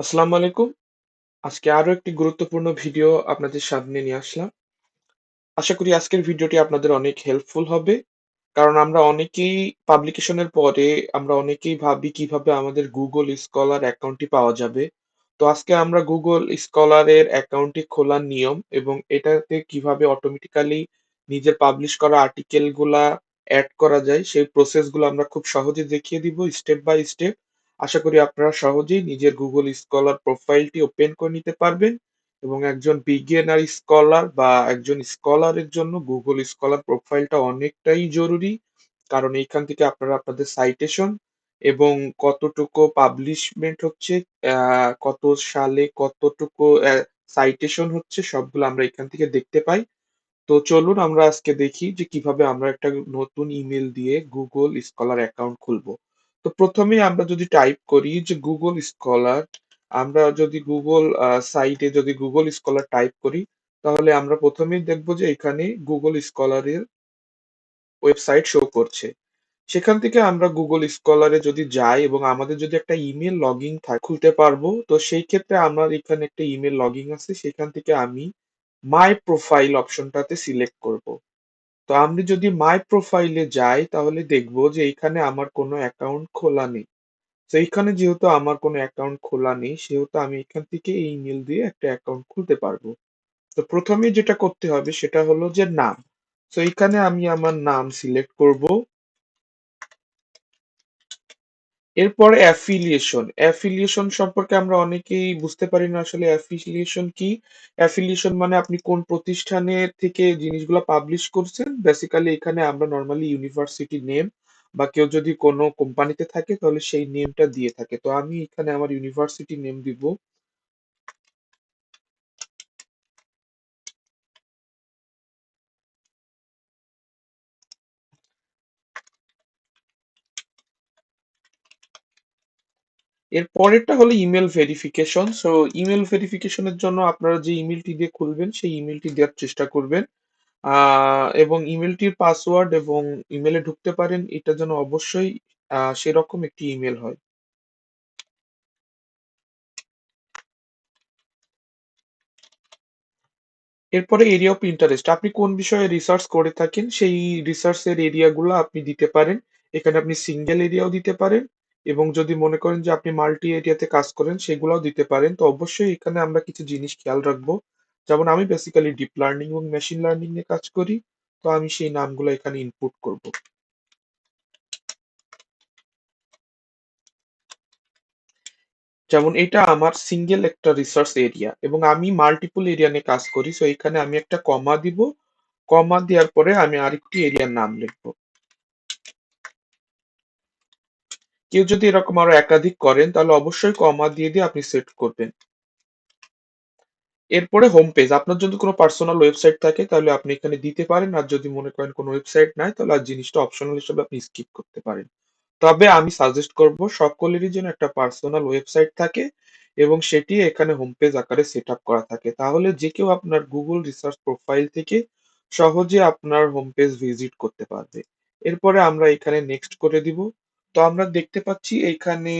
আসসালামু আলাইকুম। আজকে আরো একটি গুরুত্বপূর্ণ ভিডিও আপনাদের সামনে নিয়ে আসলাম। আশা করি আজকের ভিডিওটি আপনাদের অনেক হেল্পফুল হবে। কারণ আমরা অনেকেই পাবলিকেশনের পরে আমরা অনেকেই ভাবি কিভাবে আমাদের Google Scholar অ্যাকাউন্টটি পাওয়া যাবে। তো আজকে আমরা Google Scholar এর অ্যাকাউন্টটি খোলার নিয়ম এবং এটাতে কিভাবে অটোমেটিক্যালি নিজের পাবলিশ করা আর্টিকেল গুলা এড করা যায় সেই প্রসেস গুলো আমরা খুব সহজে দেখিয়ে দিব স্টেপ বাই স্টেপ। আশা করি আপনারা সহজেই নিজের Google Scholar প্রোফাইলটি ওপেন করে নিতে পারবেন এবং একজন বিগিনার স্কলার বা একজন স্কলারের জন্য Google Scholar প্রোফাইলটা অনেকটাই জরুরি। কারণ এইখান থেকে আপনারা আপনাদের সাইটেশন এবং কতটুকু পাবলিশমেন্ট হচ্ছে, কত সালে কতটুকু সাইটেশন হচ্ছে সবগুলো আমরা এখান থেকে দেখতে পাই। তো চলুন আমরা আজকে দেখি যে কিভাবে আমরা একটা নতুন ইমেল দিয়ে Google Scholar অ্যাকাউন্ট খুলবো। তো প্রথমেই আমরা যদি টাইপ করি যে Google Scholar, আমরা যদি Google সাইটে যদি Google Scholar টাইপ করি, তাহলে আমরা প্রথমেই দেখবো যে এখানে Google Scholar এর ওয়েবসাইট শো করছে। সেখান থেকে আমরা Google Scholar এ যদি যাই এবং আমাদের যদি একটা ইমেল লগইন থাকে খুলতে পারবো। তো সেই ক্ষেত্রে আমার এখানে একটা ইমেল লগইন আছে, সেখান থেকে আমি মাই প্রোফাইল অপশনটাতে সিলেক্ট করব। তো আমি যদি মাই প্রোফাইলে যাই তাহলে দেখবো যে এখানে আমার কোনো অ্যাকাউন্ট খোলা নেই। তো এইখানে যেহেতু আমার কোনো অ্যাকাউন্ট খোলা নেই সেহেতু আমি এখান থেকে এই ইমেল দিয়ে একটা অ্যাকাউন্ট খুলতে পারবো। তো প্রথমেই যেটা করতে হবে সেটা হলো যে নাম। তো এইখানে আমি আমার নাম সিলেক্ট করব। এরপর অ্যাফিলিয়েশন। অ্যাফিলিয়েশন সম্পর্কে আমরা অনেকেই বুঝতে পারি না আসলে অ্যাফিলিয়েশন কি? অ্যাফিলিয়েশন মানে আপনি কোন প্রতিষ্ঠানের থেকে জিনিসগুলা পাবলিশ করছেন। বেসিক্যালি এখানে আমরা নরমালি ইউনিভার্সিটি নেম বা কেউ যদি কোনো কোম্পানিতে থাকে তাহলে সেই নেমটা দিয়ে থাকে। তো আমি এখানে আমার ইউনিভার্সিটি নেম দিব। এর পরেরটা হলো ইমেল ভেরিফিকেশন। সো ইমেল ভেরিফিকেশনের জন্য আপনারা যে ইমেলটি দিয়ে খুলবেন সেই ইমেলটি দেওয়ার চেষ্টা করবেন। এবং ইমেলটির পাসওয়ার্ড এবং ইমেলে ঢুকতে পারেন এটা যেন অবশ্যই সেরকম একটি ইমেল হয়। এরপরে এরিয়া অফ ইন্টারেস্ট, আপনি কোন বিষয়ে রিসার্চ করে থাকেন সেই রিসার্চের এরিয়াগুলো আপনি দিতে পারেন। এখানে আপনি সিঙ্গেল এরিয়াও দিতে পারেন এবং যদি মনে করেন যে আপনি মাল্টি এরিয়াতে কাজ করেন সেগুলোও দিতে পারেন। তো অবশ্যই এখানে আমরা কিছু জিনিস খেয়াল রাখবো। যেমন আমি বেসিক্যালি ডিপ লার্নিং এবং মেশিন লার্নিং নিয়ে কাজ করি। তো আমি সেই নামগুলো এখানে ইনপুট করব। যেমন এটা আমার সিঙ্গেল একটা রিসার্চ এরিয়া এবং আমি মাল্টিপল এরিয়া নিয়ে কাজ করি। সো এখানে আমি একটা কমা দিব। কমা দেওয়ার পরে আমি আরেকটি এরিয়ার নাম লিখবো। কেউ যদি এরকম আরো একাধিক করেন তাহলে অবশ্যই কমা দিয়ে দিয়ে আপনি সেট করবেন। এরপরে হোম পেজ, আপনার যদি কোনো পার্সোনাল ওয়েবসাইট থাকে তাহলে আপনি এখানে দিতে পারেন, আর যদি মনে করেন কোনো ওয়েবসাইট নাই তাহলে আর জিনিসটা অপশনাল হিসেবে আপনি স্কিপ করতে পারেন। তবে আমি সাজেস্ট করব সকলেরই যেন একটা পার্সোনাল ওয়েবসাইট থাকে এবং সেটি এখানে হোম পেজ আকারে সেট আপ করা থাকে, তাহলে যে কেউ আপনার গুগল রিসার্চ প্রোফাইল থেকে সহজে আপনার হোম পেজ ভিজিট করতে পারবে। এরপরে আমরা এখানে নেক্সট করে দিব। তো আমরা দেখতে পাচ্ছি এখানে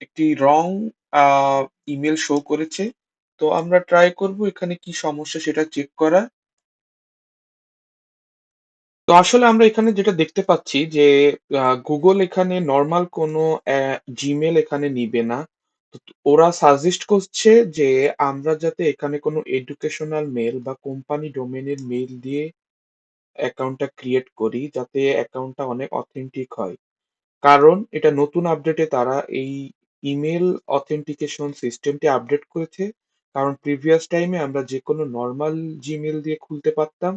একটি রং ইমেল শো করেছে। তো আমরা ট্রাই করব এখানে কি সমস্যা সেটা চেক করা। তো আসলে আমরা এখানে যেটা দেখতে পাচ্ছি যে গুগল এখানে নরমাল কোনো জিমেল এখানে নিবে না। তো ওরা সাজেস্ট করছে যে আমরা যাতে এখানে কোনো এডুকেশনাল মেল বা কোম্পানি ডোমেনের মেল দিয়ে অ্যাকাউন্টটা ক্রিয়েট করি যাতে অ্যাকাউন্টটা অনেক অথেন্টিক হয়। কারণ এটা নতুন আপডেটে তারা এই ইমেল অথেন্টিকেশন সিস্টেমটি আপডেট করেছে। কারণ প্রিভিয়াস টাইমে আমরা যেকোনো নরমাল জিমেল দিয়ে খুলতে পারতাম।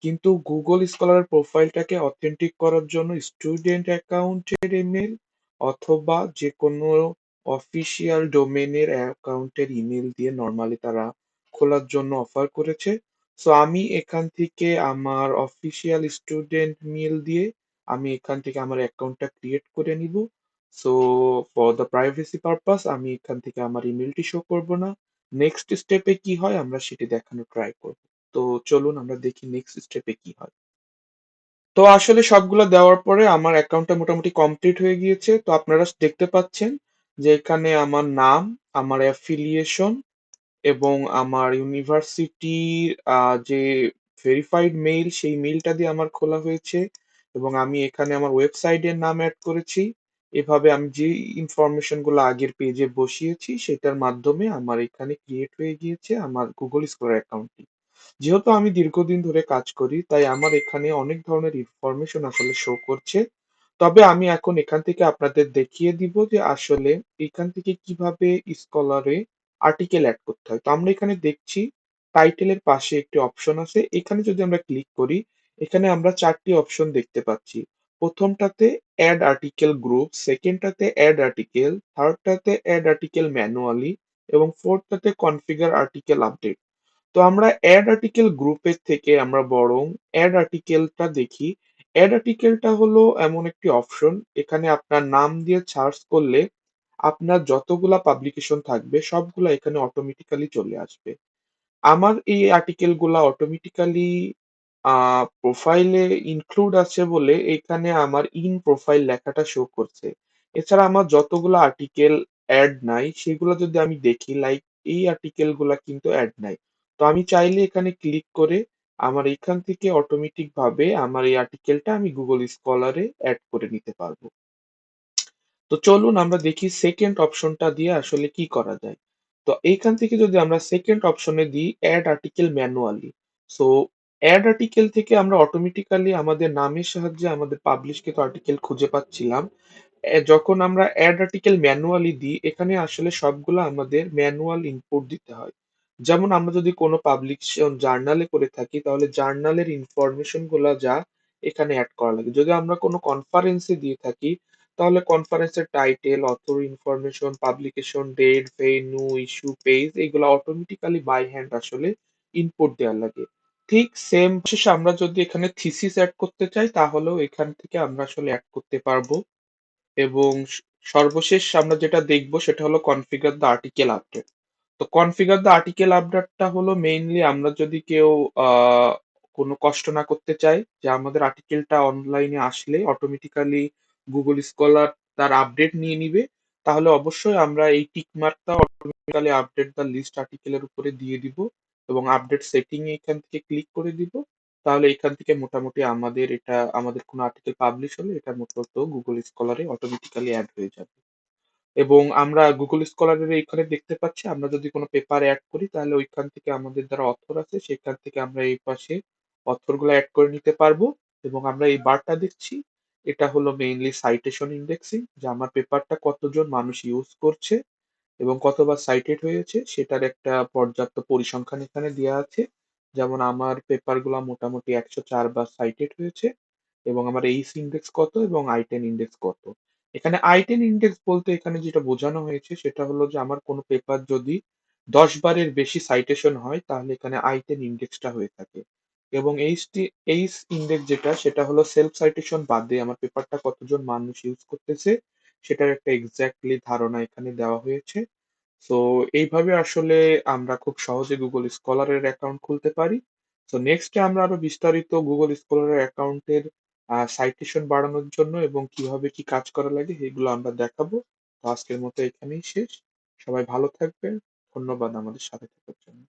কিন্তু গুগল স্কলার প্রোফাইলটাকে অথেন্টিক করার জন্য স্টুডেন্ট অ্যাকাউন্টের ইমেল অথবা যে কোনো অফিসিয়াল ডোমেনের অ্যাকাউন্টের ইমেল দিয়ে নর্মালি তারা খোলার জন্য অফার করেছে। সো আমি এখান থেকে আমার অফিসিয়াল স্টুডেন্ট মেল দিয়ে আমি এখান থেকে আমার অ্যাকাউন্টটা ক্রিয়েট করে নিব। So for the privacy purpose আমি এখান থেকে আমার ইমেলটি শো করব না। নেক্সট স্টেপে কি হয় আমরা সেটি দেখানোর ট্রাই করব। তো চলুন আমরা দেখি নেক্সট স্টেপে কি হয়। তো আসলে সবগুলো দেওয়ার পরে আমার অ্যাকাউন্টটা মোটামুটি কমপ্লিট হয়ে গিয়েছে। তো আপনারা দেখতে পাচ্ছেন যেখানে আমার নাম, আমার অ্যাফিলিয়েশন এবং আমার ইউনিভার্সিটির যে ভেরিফাইড মেইল সেই মেইলটা দিয়ে আমার খোলা হয়েছে এবং আমি এখানে আমার ওয়েবসাইটের নাম এড করেছি। এভাবে আমি যে ইনফরমেশন গুলো আগের পেজে বসিয়েছি সেটার মাধ্যমে আমার এখানে ক্রিয়েট হয়ে গিয়েছে আমার গুগল স্কলার অ্যাকাউন্টটি। যেহেতু আমি দীর্ঘদিন ধরে কাজ করি তাই আমার এখানে অনেক ধরনের ইনফরমেশন আসলে শো করছে। তবে আমি এখন এখান থেকে আপনাদের দেখিয়ে দিব যে আসলে এখান থেকে কিভাবে স্কলারে আর্টিকেল এড করতে হয়। তো আমরা এখানে দেখছি টাইটেলের পাশে একটি অপশন আছে। এখানে যদি আমরা ক্লিক করি, এখানে আমরা ৪ টি অপশন দেখতে পাচ্ছি। ১ম টাতে এড আর্টিকেল গ্রুপ, 2nd টাতে এড আর্টিকেল, 3rd টাতে এড আর্টিকেল ম্যানুয়ালি এবং 4th টাতে কনফিগার আর্টিকেল আপডেট। তো আমরা এড আর্টিকেল গ্রুপের থেকে আমরা বরং এড আর্টিকেলটা দেখি। এড আর্টিকেলটা হলো এমন একটি অপশন, এখানে আপনার নাম দিয়ে সার্চ করলে আপনার যতগুলা পাবলিকেশন থাকবে সবগুলা এখানে অটোমেটিক্যালি চলে আসবে। আমার এই আর্টিকেল গুলা অটোমেটিক্যালি প্রোফাইলে ইনক্লুড আছে বলে এখানে আমার ইন প্রোফাইল লেখাটা শো করছে। এছাড়া আমার যতগুলো আর্টিকেল অ্যাড নাই সেগুলো যদি আমি দেখি, লাইক এই আর্টিকেল গুলা কিন্তু অ্যাড নাই। তো আমি চাইলে এখানে ক্লিক করে আমার এখান থেকে অটোমেটিক ভাবে আমার এই আর্টিকেলটা আমি গুগল স্কলারে অ্যাড করে নিতে পারবো। তো চলুন আমরা দেখি সেকেন্ড অপশনটা দিয়ে আসলে কি করা যায়। তো এইখান থেকে যদি আমরা সেকেন্ড অপশনে দিই add article manually. So add article থেকে আমরা অটোমেটিক্যালি আমাদের নামের সাহায্যে আমাদের পাবলিশকৃত আর্টিকেল খুঁজে পাচ্ছিলাম। যখন আমরা এড আর্টিকেল ম্যানুয়ালি দিই এখানে আসলে সবগুলা আমাদের ম্যানুয়াল ইনপুট দিতে হয়। যেমন আমরা যদি কোনো পাবলিকেশন জার্নালে করে থাকি তাহলে জার্নালের ইনফরমেশন গুলা যা এখানে অ্যাড করা লাগে। যদি আমরা কোনো কনফারেন্সে দিয়ে থাকি তাহলে কনফারেন্সের title, author information, publication date, venue, issue, page এগুলা অটোমেটিক্যালি বাই হ্যান্ড আসলে ইনপুট দেওয়া লাগে। ঠিক সেম শেষে আমরা যদি এখানে থিসিস এড করতে চাই তাহলেও এখান থেকে আমরা আসলে এড করতে পারবো। এবং সর্বশেষ আমরা যেটা দেখব সেটা হলো কনফিগার দ্য আর্টিকেল আপডেট। তো কনফিগার দ্য আর্টিকেল আপডেটটা হলো মেইনলি আমরা যদি কেউ কোনো কষ্ট না করতে চাই যে আমাদের আর্টিকেলটা অনলাইনে আসলে অটোমেটিক্যালি গুগল স্কলার তার আপডেট নিয়ে নিবে, তাহলে অবশ্যই আমরা এই টিক মার্কটা অটোমেটিক্যালি আপডেট দ্য লিস্ট আর্টিকেলের উপরে দিয়ে দিব এবং আপডেট সেটিং এ এখান থেকে ক্লিক করে দিব। তাহলে এখান থেকে মোটামুটি আমাদের এটা আমাদের কোনো আর্টিকেল পাবলিশ হলে এটা মূলত গুগল স্কলারে অটোমেটিক্যালি এড হয়ে যাবে। এবং আমরা গুগল স্কলারের এখানে দেখতে পাচ্ছি আমরা যদি কোনো পেপার এড করি তাহলে ওইখান থেকে আমাদের যারা অথর আছে সেখান থেকে আমরা এই পাশে অথর গুলো এড করে নিতে পারবো। এবং আমরা এই বারটা দেখছি, এটা হলো মেইনলি সাইটেশন ইন্ডেক্সিং, যে আমার পেপারটা কতজন মানুষ ইউজ করছে এবং কতবার সাইটেড হয়েছে সেটার একটা পর্যাপ্ত পরিসংখ্যান এখানে দেওয়া আছে। যেমন আমার পেপারগুলো মোটামুটি 104 বার সাইটেড হয়েছে এবং আমার এইচ ইন্ডেক্স কত এবং আই10 ইন্ডেক্স কত। এখানে আই10 ইন্ডেক্স বলতে এখানে যেটা বোঝানো হয়েছে সেটা হলো যে আমার কোনো পেপার যদি 10 বারের বেশি সাইটেশন হয় তাহলে এখানে আই10 ইন্ডেক্সটা হয়ে থাকে। এবং এইচ ইন্ডেক্স যেটা সেটা হলো সেলফ সাইটেশন বাদে আমার পেপারটা কতজন মানুষ ইউজ করতেছে সেটার একটা এক্স্যাক্টলি ধারণা এখানে দেওয়া হয়েছে। সো এইভাবে আসলে আমরা খুব সহজে গুগল স্কলারের অ্যাকাউন্ট খুলতে পারি। সো নেক্সটে আমরা আরো বিস্তারিত গুগল স্কলারের অ্যাকাউন্টের সাইটেশন বাড়ানোর জন্য এবং কিভাবে কি কাজ করা লাগে এগুলো আমরা দেখাবো। তো আজকের মতো এখানেই শেষ। সবাই ভালো থাকবেন। ধন্যবাদ আমাদের সাথে থাকার জন্য।